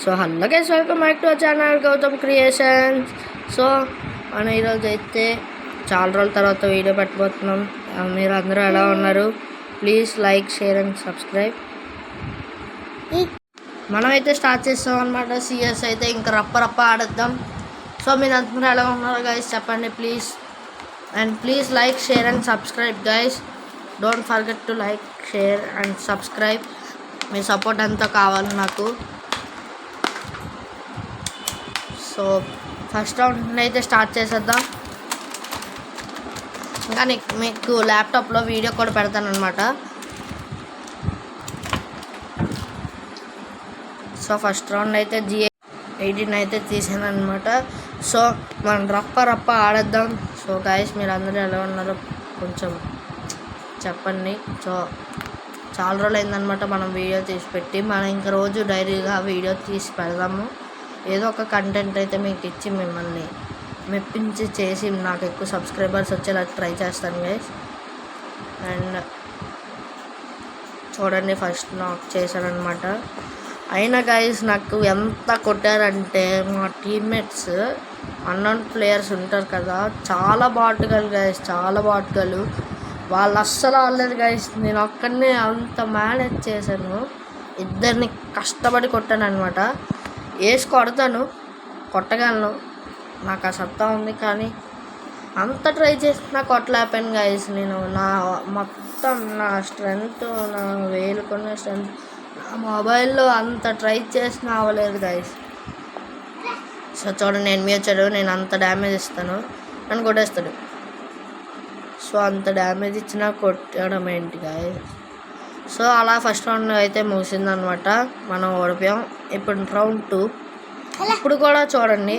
So hello guys, welcome back to our channel Gautam creations. So మనం ఈరోజు అయితే చాలా రోజుల తర్వాత వీడియో పెట్టబోతున్నాం. మీరు అందరూ ఎలా ఉన్నారు? Please like, share and subscribe. మనమైతే స్టార్ట్ చేస్తాం అనమాట. సిఎస్ అయితే ఇంకా రప్ప ఆడేద్దాం. సో మీరు అందరూ ఎలా ఉన్నారు గైస్ చెప్పండి please. And please like, share and subscribe guys. Don't forget to like, share and subscribe. Me support ఎంతో కావాలి నాకు. సో ఫస్ట్ రౌండ్ అయితే స్టార్ట్ చేసేద్దాం. ఇంకా మీకు ల్యాప్టాప్లో వీడియో కూడా పెడతాను అనమాట. సో ఫస్ట్ రౌండ్ అయితే G18 అయితే తీసాను అనమాట. సో మనం రప్ప ఆడేద్దాం. సో గైస్ మీరు అందరూ ఎలా ఉన్నారో కొంచెం చెప్పండి. సో చాలా రోజులు అయిందనమాట మనం వీడియో తీసి పెట్టి. మనం ఇంకా రోజు డైరీగా వీడియో తీసి పెడదాము. ఏదో ఒక కంటెంట్ అయితే మీకు ఇచ్చి మిమ్మల్ని మెప్పించి చేసి నాకు ఎక్కువ సబ్స్క్రైబర్స్ వచ్చేలా ట్రై చేస్తాను గైస్. అండ్ చూడండి ఫస్ట్ నాకు చేశానమాట. అయినా గైస్ నాకు ఎంత కొట్టారంటే మా టీమ్మేట్స్ అన్నోన్ ప్లేయర్స్ ఉంటారు కదా, చాలా బాటుగలు గైస్, చాలా బాటుగలు. వాళ్ళు అస్సలు ఆడలేదు గైస్. నేను ఒక్కడినే అంత మేనేజ్ చేశాను. ఇద్దరిని కష్టపడి కొట్టాను అనమాట. వేసి కొడతాను, కొట్టగలను, నాకు ఆ సత్తా ఉంది. కానీ అంత ట్రై చేసినా కొట్టలేకపోయాను గైస్. నేను మొత్తం నా స్ట్రెంగ్త్, నా వేలుకున్న స్ట్రెంగ్త్, నా మొబైల్లో అంత ట్రై చేసినా అవ్వలేదు గైస్. సో చూడండి నేను వచ్చాడు, నేను అంత డ్యామేజ్ ఇస్తాను, నన్ను కొట్టేస్తాడు. సో అంత డ్యామేజ్ ఇచ్చినా కొట్టడం ఏంటి గైస్. సో అలా ఫస్ట్ రౌండ్ అయితే ముగిసిందనమాట. మనం ఓడిపోయాం. ఇప్పుడు రౌండ్ 2. ఇప్పుడు కూడా చూడండి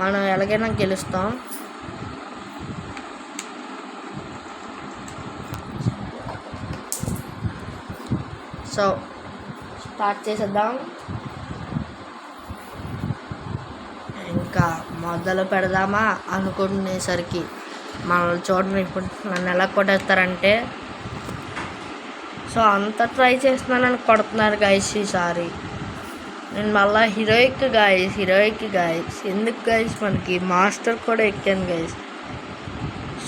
మనం ఎలాగైనా గెలుస్తాం. సో స్టార్ట్ చేసేద్దాం. ఇంకా మొదలు పెడదామా అనుకునేసరికి మనల్ని చూడండి ఇప్పుడు నన్ను ఎలా కొట్టేస్తారంటే. సో అంత ట్రై చేస్తున్నానని కొడుతున్నారు గైస్. ఈసారి నేను మళ్ళీ హీరోయిక్ గైస్. ఎందుకు గైస్, మనకి మాస్టర్ కూడా ఎక్కాను గైస్.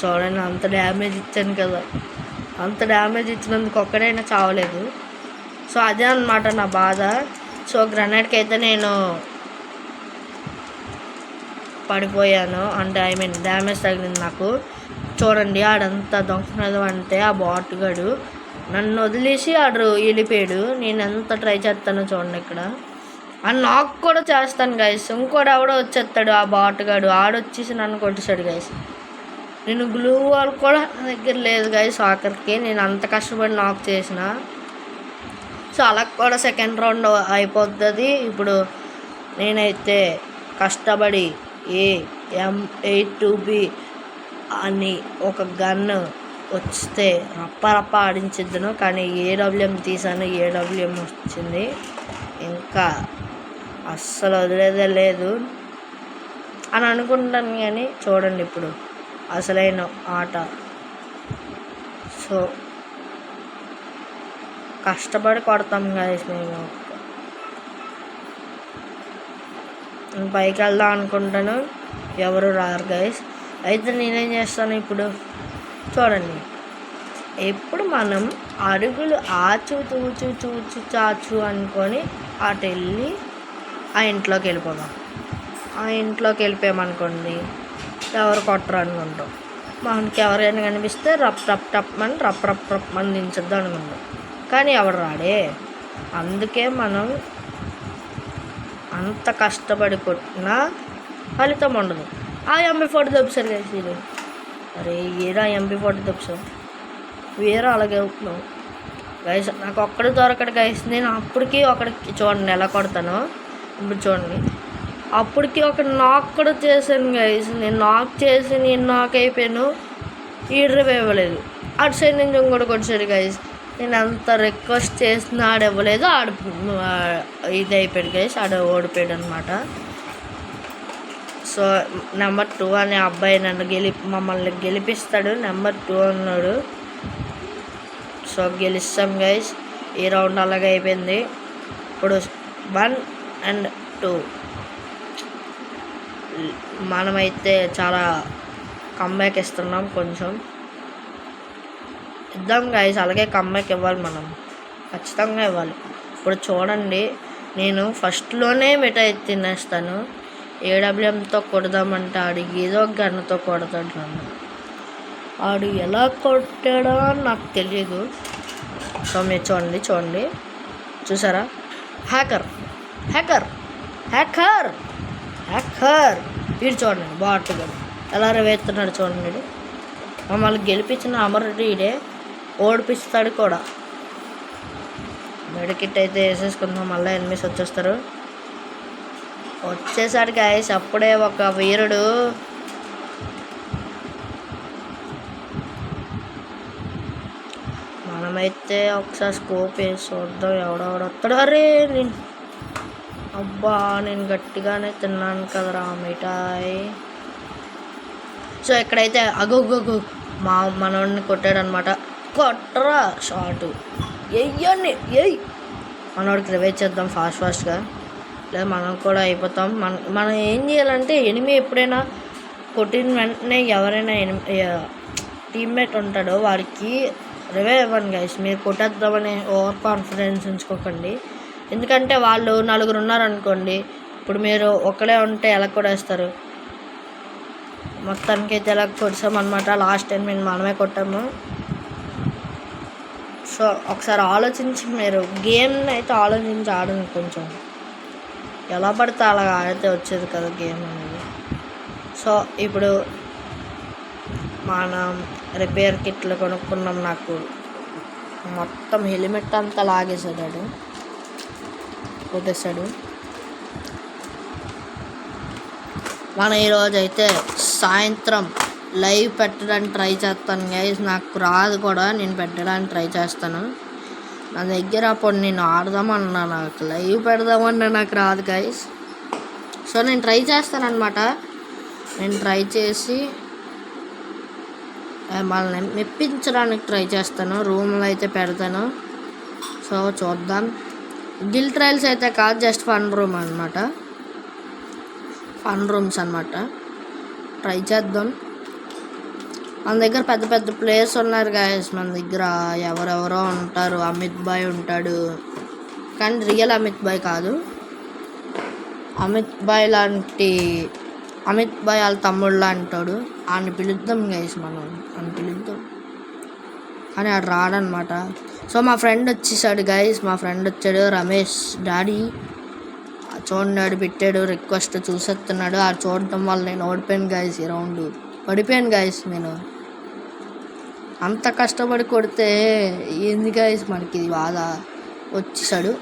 చూడండి అంత డ్యామేజ్ ఇచ్చాను కదా, అంత డ్యామేజ్ ఇచ్చినందుకు ఒక్కడైనా చావలేదు. సో అదే అన్నమాట నా బాధ. సో గ్రనేడ్కి అయితే నేను పడిపోయాను, అంటే డ్యామేజ్ తగిలింది నాకు. చూడండి ఆడంతా దొంగనదు అంటే ఆ బాటుగాడు నన్ను వదిలేసి ఆడు వెళ్ళిపోయాడు. నేను ఎంత ట్రై చేస్తానో చూడండి ఇక్కడ. అని నాకు కూడా చేస్తాను గైస్. ఇంకోటి ఎవడో వచ్చేస్తాడు, ఆ బాటుగాడు ఆడొచ్చేసి నన్ను కొట్టేశాడు గైస్. నేను గ్లూ వాల్ కూడా నా దగ్గర లేదు గైస్. ఆఖరికి నేను అంత కష్టపడి నాకు చేసిన. సో అలా కూడా సెకండ్ రౌండ్ అయిపోతుంది. ఇప్పుడు నేనైతే కష్టపడి AM82B అని ఒక గన్ వస్తే రప్ప ఆడించిద్దును. కానీ AWM తీసాను, AWM వచ్చింది. ఇంకా అస్సలు వదిలేదే లేదు అని అనుకుంటాను. కానీ చూడండి ఇప్పుడు అసలైన ఆట. సో కష్టపడి కొడతాం గైస్. మేము పైకి వెళ్దాం అనుకుంటాను, ఎవరు రారు గైస్. అయితే నేనేం చేస్తాను ఇప్పుడు చూడండి. ఎప్పుడు మనం అడుగులు ఆచు తూచు చూచు చాచు అనుకొని అటు వెళ్ళి ఆ ఇంట్లోకి వెళ్ళిపోదాం. ఆ ఇంట్లోకి వెళ్ళిపోయామనుకోండి ఎవరు కొట్టరు అనుకుంటాం. మనకి ఎవరైనా కనిపిస్తే రప్ మని దించొద్దు అనుకుంటాం. కానీ ఎవరు రాడే. అందుకే మనం అంత కష్టపడి కొట్టినా ఫలితం ఉండదు. ఆ MP40 దొబ్బుసారు గైస్ ఇది. అరే ఏరా MP40 దొబ్బుసారు, వేరే అలాగే అవుతున్నావు గైస్. నాకు ఒక్కడు దొరకడు గైస్. నేను అప్పటికి ఒకడికి చూడండి ఎలా కొడతాను. ఇప్పుడు చూడండి అప్పటికి ఒక నాక్ కూడా చేశాను గైస్. నేను నాక్ చేసి నేను నాక్ అయిపోయాను. ఈడ్రవ్ ఇవ్వలేదు. అటు సైడ్ నుంచి ఇంకోటి కొట్టాడు గైస్. నేను అంత రిక్వెస్ట్ చేసిన ఆడివ్వలేదు. ఇది అయిపోయాడు గైస్, ఆడ ఓడిపోయాడు అనమాట. సో నెంబర్ 2 అనే అబ్బాయి మమ్మల్ని గెలిపిస్తాడు. నెంబర్ 2 అన్నాడు. సో గెలుస్తాం గైస్. ఈ రౌండ్ అలాగే అయిపోయింది. ఇప్పుడు 1 and 2 మనమైతే చాలా కమ్బ్యాక్ ఇస్తున్నాం, కొంచెం ఇద్దాం గైస్. అలాగే కమ్బ్యాక్ ఇవ్వాలి, మనం ఖచ్చితంగా ఇవ్వాలి. ఇప్పుడు చూడండి, నేను ఫస్ట్లోనే మిఠాయి తినేస్తాను. ఏడబ్ల్యూఎంతో కొడదామంటే ఆడు ఏదో గన్నుతో కొడతాడు నన్ను. ఆడు ఎలా కొట్టాడో నాకు తెలియదు. సో మీరు చూడండి, చూసారా? హ్యాకర్ హ్యాకర్ హ్యాకర్ హ్యాకర్ వీడు చూడండి, బాటుగా ఎలా వేస్తున్నాడు చూడండి. మమ్మల్ని గెలిపించిన అమరుడే ఓడిపిస్తాడు కూడా. మెడికిట్ అయితే వేసేసుకుందాం, మళ్ళీ ఎనిమిస్ వచ్చేసాడు గాయస్. అప్పుడే ఒక వీరుడు మనమైతే ఒకసారి స్కోప్ వేసి చూద్దాం ఎవడెవడొస్తాడు. అరే నేను గట్టిగానే తిన్నాను కదరా మిఠాయి. సో ఇక్కడైతే అగొగ్గొగ్గు మనోడిని కొట్టాడనమాట. కొట్టరా షార్ట్ ఎయ్యండి, మనోడికి రివైజ్ చేద్దాం ఫాస్ట్గా, లేదా మనం కూడా అయిపోతాం. మనం ఏం చేయాలంటే ఎనిమి ఎప్పుడైనా కొట్టిన వెంటనే ఎవరైనా టీమ్మేట్ ఉంటాడో వాడికి రివైవ్ ఇవ్వండి గైస్. మీరు కొట్టేద్దామని ఓవర్ కాన్ఫిడెన్స్ ఉంచుకోకండి. ఎందుకంటే వాళ్ళు 4 ఉన్నారనుకోండి, ఇప్పుడు మీరు ఒక్కడే ఉంటే ఎలా కొట్టేస్తారు. మొత్తానికి అయితే ఎలా కొట్టామన్నమాట. లాస్ట్ టైం మనమే కొట్టాము. సో ఒకసారి ఆలోచించి మీరు గేమ్ని అయితే ఆలోచించి ఆడండి. కొంచెం ఎలా పడితే అలా ఆడితే వచ్చేది కదా గేమ్ అనేది. సో ఇప్పుడు మనం రిపేర్ కిట్లు కొనుక్కున్నాం. నాకు మొత్తం హెల్మెట్ అంతా లాగేసాడు, కొట్టేశాడు. మనం ఈరోజు అయితే సాయంత్రం లైవ్ పెట్టడానికి ట్రై చేస్తాను గైస్. నాకు రాదు కూడా, నేను పెట్టడానికి ట్రై చేస్తాను. నా దగ్గర అప్పుడు నేను ఆడదామన్నా, నాకు లైవ్ పెడదామన్నా నాకు రాదు గైస్. సో నేను ట్రై చేస్తానన్నమాట. నేను ట్రై చేసి వాళ్ళని మెప్పించడానికి ట్రై చేస్తాను. రూమ్లో అయితే పెడతాను. సో చూద్దాం. గిల్ ట్రయల్స్ అయితే కాదు, జస్ట్ ఫన్ రూమ్ అనమాట, ఫన్ రూమ్స్ అనమాట. ట్రై చేద్దాం. మన దగ్గర పెద్ద పెద్ద ప్లేయర్స్ ఉన్నారు గాయస్. మన దగ్గర ఎవరెవరో ఉంటారు. అమిత్ బాయ్ ఉంటాడు, కానీ రియల్ అమిత్ బాయ్ కాదు. అమిత్ బాయ్ వాళ్ళ తమ్ముళ్ళ అంటాడు. ఆయన పిలుద్దాం గైస్, మనం అని పిలుద్దాం, కానీ ఆడు రాడనమాట. సో మా ఫ్రెండ్ వచ్చేసాడు గైస్. మా ఫ్రెండ్ వచ్చాడు, రమేష్ డాడీ. చూడండి పెట్టాడు రిక్వెస్ట్, చూసేస్తున్నాడు. ఆ చూడటం వల్ల నేను ఓడిపోయాను గైస్. ఈ రౌండ్ పడిపోయాను గైస్. నేను అంత కష్టపడి కొడితే ఏంది గైస్ మనకి ఇది బాధ. వచ్చేసాడు,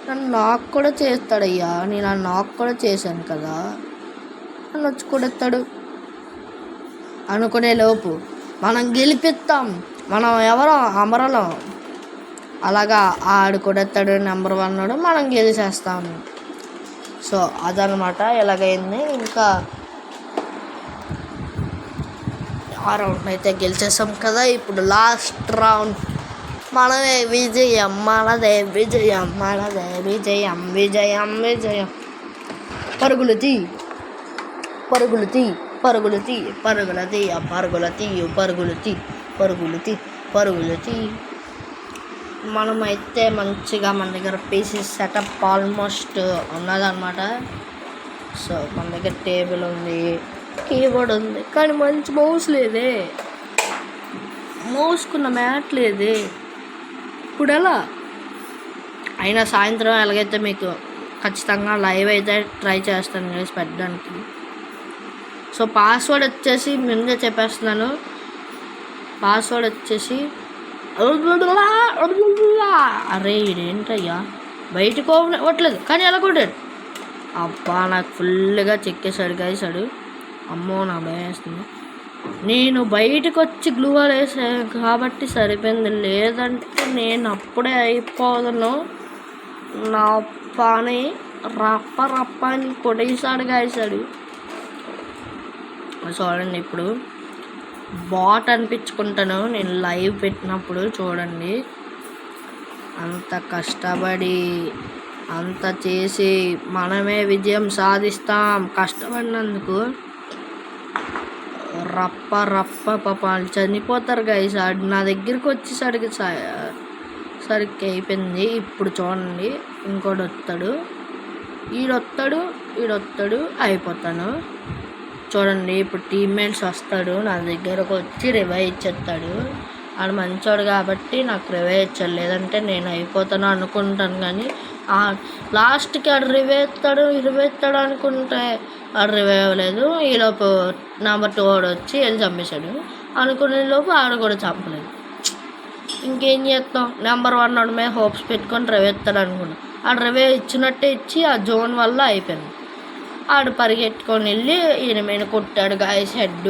నన్ను నాక్ కూడా చేస్తాడయ్యా. నేను నాక్ కూడా చేశాను కదా, నన్ను వచ్చి కొడతాడు అనుకునే లోపు మనం గెలిపిస్తాం. మనం ఎవరో అమరలం. అలాగా ఆడు కొడతాడు, నెంబర్ 1, మనం గెలిచేస్తాం. సో అదనమాట ఎలాగైంది. ఇంకా ఆ రౌండ్ అయితే గెలిచేసాం కదా. ఇప్పుడు లాస్ట్ రౌండ్ మనదే విజయం, మనదే విజయం, మనదే విజయం, విజయం విజయం. పరుగులు తీ పరుగులు తీ పరుగులు తీ పరుగులు తీ పరుగులు తీ పరుగులు తీ పరుగులు తీ పరుగులు తీ. మనమైతే మంచిగా మన దగ్గర పీసీ సెటప్ ఆల్మోస్ట్ ఉన్నదన్నమాట. సో మన దగ్గర టేబుల్ ఉంది, కీబోర్డ్ ఉంది, కానీ మంచి మౌస్ లేదే. మౌస్కున్న మ్యాట్ లేదే. ఇప్పుడు ఎలా అయినా సాయంత్రం ఎలాగైతే మీకు ఖచ్చితంగా లైవ్ అయితే ట్రై చేస్తాను గైస్ పెట్టడానికి. సో పాస్వర్డ్ వచ్చేసి ముందే చెప్పేస్తున్నాను. పాస్వర్డ్ వచ్చేసి అరే ఇదేంటయ్యా బయటకు అవ్వట్లేదు, కానీ ఎలా కొట్టాడు. అబ్బా నాకు ఫుల్గా చెక్కేశాడు గైసాడు. అమ్మో నా భయం వేస్తుంది. నేను బయటకు వచ్చి గ్లూవాల్ వేసాను కాబట్టి సరిపోయింది, లేదంటే నేను అప్పుడే అయిపోదును. నా పని రప్ప అని కొట్టేసాడు గైసాడు. చూడండి ఇప్పుడు బాట్ అనిపించుకుంటాను నేను లైవ్ పెట్టినప్పుడు. చూడండి అంత కష్టపడి అంత చేసి మనమే విజయం సాధిస్తాం. కష్టపడినందుకు రప్ప రప్ప పాప వాళ్ళు చనిపోతారు గైస్. నా దగ్గరికి వచ్చేసరికి సరికి అయిపోయింది. ఇప్పుడు చూడండి ఇంకోటి వస్తాడు, ఈడొస్తాడు అయిపోతాను. చూడండి ఇప్పుడు టీమ్మేట్స్ వస్తాడు, నా దగ్గరకు వచ్చి రివైవ్ ఇచ్చేస్తాడు. ఆడు మంచోడు కాబట్టి నాకు రివైవ్ ఇచ్చాడు, లేదంటే నేను అయిపోతాను అనుకుంటాను. కానీ లాస్ట్కి ఆడు రివైవ్ ఇస్తాడు అనుకుంటే ఆడు రివైవ్ అవ్వలేదు. ఈలోపు నెంబర్ 2 వాడు వచ్చి వెళ్ళి చంపేశాడు. అనుకునే లోపు ఆడు కూడా చంపలేదు. ఇంకేం చేస్తాం, నెంబర్ 1 వాడి మీద హోప్స్ పెట్టుకొని రివైవ్ ఇస్తాడు అనుకున్నాం. ఆడు రివైవ్ ఇచ్చినట్టే ఇచ్చి ఆ జోన్ వల్ల అయిపోయింది. ఆడు పరిగెట్టుకొని వెళ్ళి ఈయన మీద కొట్టాడు గాయస్ హెడ్.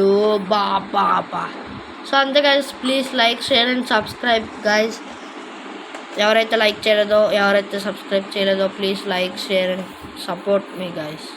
బాబా. సో అంతే guys, please like, share and subscribe guys. ఎవరైతే లైక్ చేయలేదో, ఎవరైతే సబ్స్క్రైబ్ చేయలేదో, please like, share and support మీ గాయస్.